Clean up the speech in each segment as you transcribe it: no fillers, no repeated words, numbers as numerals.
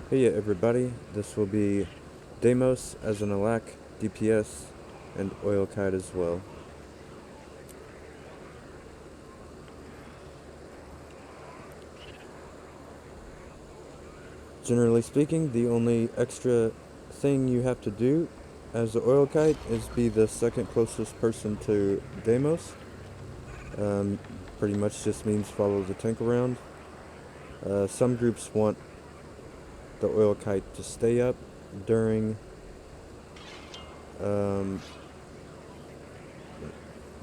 Hey everybody, this will be Deimos as an Alac, DPS, and Oil Kite as well. Generally speaking, the only extra thing you have to do as the Oil Kite is be the second closest person to Deimos. Pretty much just means follow the tank around. Some groups want the Oil Kite to stay up during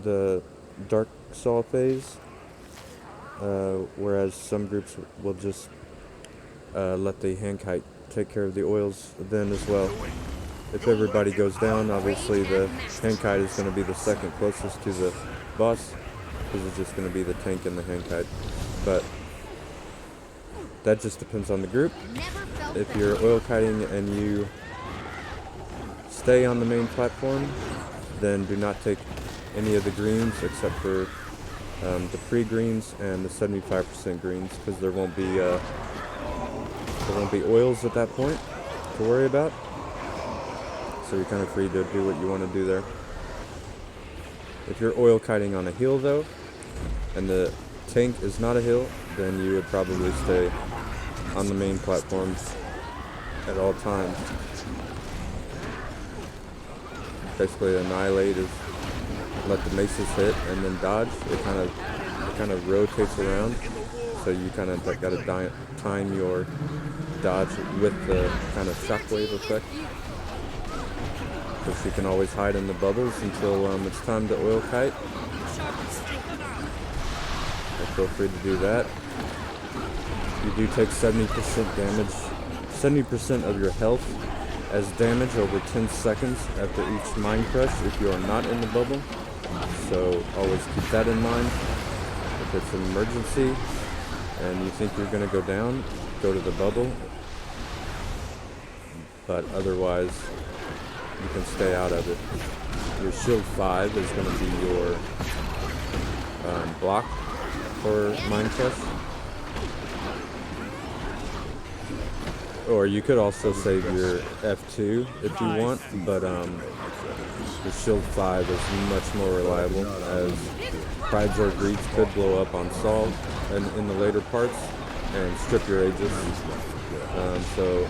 the Dark Saw phase, whereas some groups will just let the hand kite take care of the oils then as well. If everybody goes down, obviously the hand kite is going to be the second closest to the boss, because it's just going to be the tank and the hand kite. But that just depends on the group. If you're oil kiting and you stay on the main platform, then do not take any of the greens except for the pre-greens and the 75% greens, because there won't be oils at that point to worry about. So you're kind of free to do what you want to do there. If you're oil kiting on a hill though, and the tank is not a hill, then you would probably stay on the main platform at all times. Basically, annihilate is let the maces hit and then dodge. It kind of rotates around, so you kind of got to time your dodge with the kind of shockwave effect. Because you can always hide in the bubbles until it's time to oil kite. So feel free to do that. You do take 70% damage, 70% of your health as damage over 10 seconds after each mind crush if you are not in the bubble. So always keep that in mind. If it's an emergency and you think you're going to go down, go to the bubble. But otherwise, you can stay out of it. Your shield 5 is going to be your block for mind crush. Or you could also save your F2 if you want, but the shield 5 is much more reliable, as prides or greeds could blow up on Saul and in the later parts and strip your Aegis. So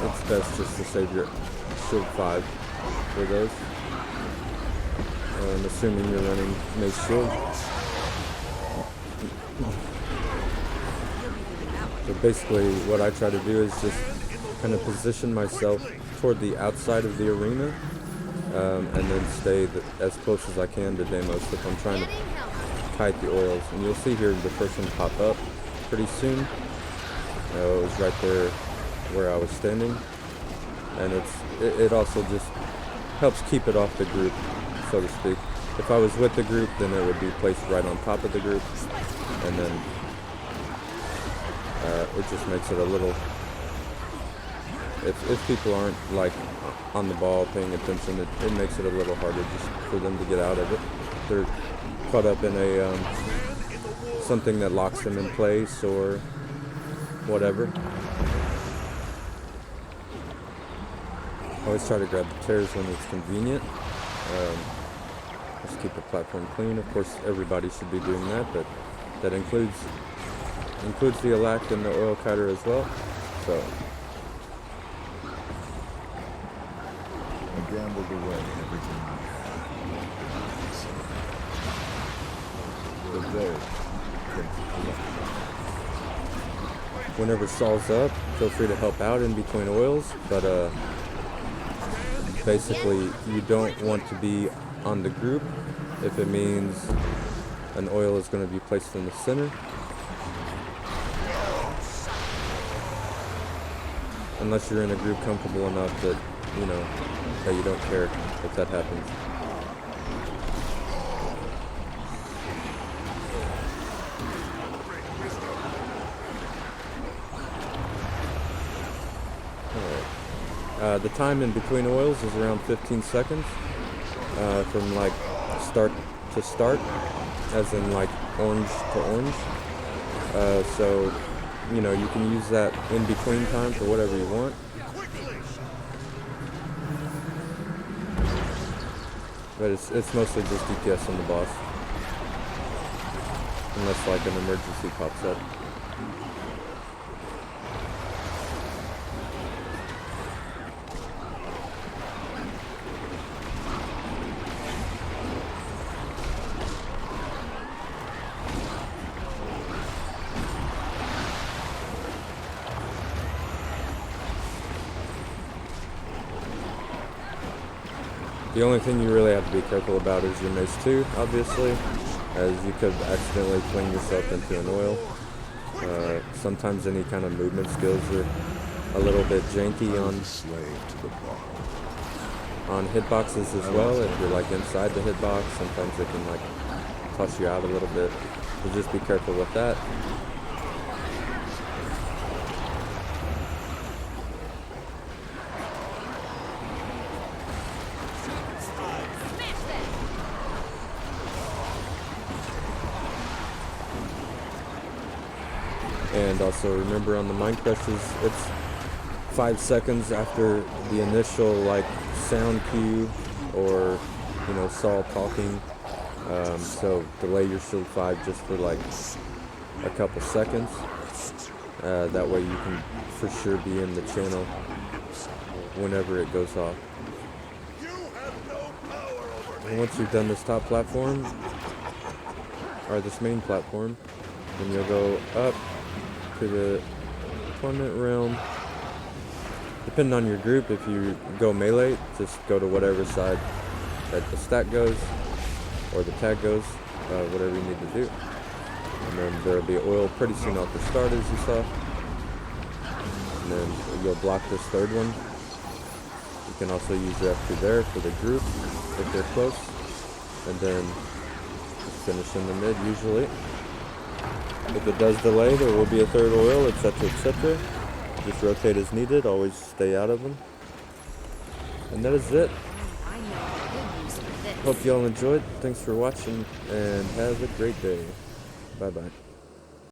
it's best just to save your shield 5 for those. Assuming you're running Mace Shield. So basically what I try to do is just kind of position myself toward the outside of the arena, and then stay as close as I can to Deimos if I'm trying to kite the oils. And you'll see here the first one pop up pretty soon. It was right there where I was standing, and it also just helps keep it off the group, so to speak. If I was with the group, then it would be placed right on top of the group, and then it just makes it a little, if people aren't like on the ball paying attention, it makes it a little harder just for them to get out of it. They're caught up in a something that locks them in place or whatever. Always try to grab the tears when it's convenient. Just keep the platform clean. Of course, everybody should be doing that, but that includes the Alac and the oil kiter as well. So I gambled away everything I had. The day whenever Saul's up, feel free to help out in between oils, but basically you don't want to be on the group if it means an oil is going to be placed in the center. Unless you're in a group comfortable enough that, that you don't care if that happens. Alright. The time in between oils is around 15 seconds. From like start to start, as in like orange to orange. So you know, you can use that in between time for whatever you want. But it's mostly just DPS on the boss. Unless like an emergency pops up. The only thing you really have to be careful about is your mace too, obviously, as you could accidentally fling yourself into an oil. Sometimes any kind of movement skills are a little bit janky on hitboxes as well. If you're like inside the hitbox, sometimes it can like toss you out a little bit. So just be careful with that. And also remember on the mind crushes, it's 5 seconds after the initial like sound cue or, you know, Saul talking. So delay your shield 5 just for like a couple seconds. That way you can for sure be in the channel whenever it goes off. And once you've done this top platform, or this main platform, then you'll go up to the torment realm. Depending on your group, if you go melee, just go to whatever side that the stack goes or the tag goes, whatever you need to do. And then there'll be oil pretty soon off the start, as you saw. And then you'll block this third one. You can also use your F2 there for the group if they're close, and then just finish in the mid usually. If it does delay, there will be a third oil, etc., etc. Just rotate as needed, always stay out of them. And that is it. Hope y'all enjoyed. Thanks for watching, and have a great day. Bye-bye.